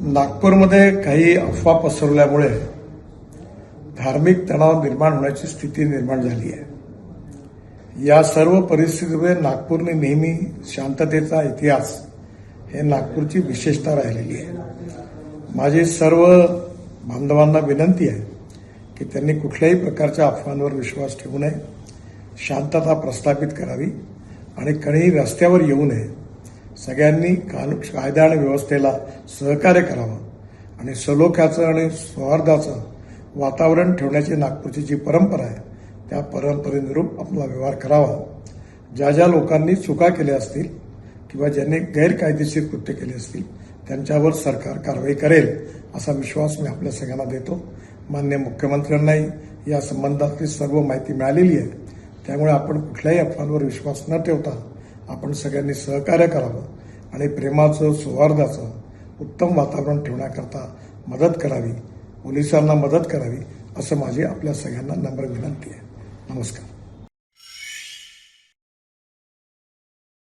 नागपूरमध्ये काही अफवा पसरवल्यामुळे धार्मिक तणाव निर्माण होण्याची स्थिती निर्माण झाली आहे। या सर्व परिस्थितीमुळे नागपूरने नेहमी शांततेचा इतिहास हे नागपूरची विशेषता राहिलेली आहे। माझी सर्व बांधवांना विनंती आहे की त्यांनी कुठल्याही प्रकारच्या अफवांवर विश्वास ठेवू नये, शांतता प्रस्थापित करावी आणि कोणीही रस्त्यावर येऊ नये। सगळ्यांनी कायदा आणि व्यवस्थेला सहकार्य करावं आणि सलोख्याचं आणि सौहार्दाचं वातावरण ठेवण्याची नागपूरची जी परंपरा आहे त्या परंपरेनुरूप आपला व्यवहार करावा। ज्या ज्या लोकांनी चुका केल्या असतील किंवा ज्यांनी गैरकायदेशीर कृत्य केले असतील त्यांच्यावर सरकार कारवाई करेल असा विश्वास मी आपल्या सगळ्यांना देतो। माननीय मुख्यमंत्र्यांनाही या संबंधातली सर्व माहिती मिळालेली आहे, त्यामुळे आपण कुठल्याही अफवांवर विश्वास न ठेवता आपण सगळ्यांनी सहकार्य करावं आणि प्रेमाचं सौहार्दाचं उत्तम वातावरण ठेवण्याकरता मदत करावी, पोलिसांना मदत करावी असं माझी आपल्या सगळ्यांना नम्र विनंती आहे। नमस्कार।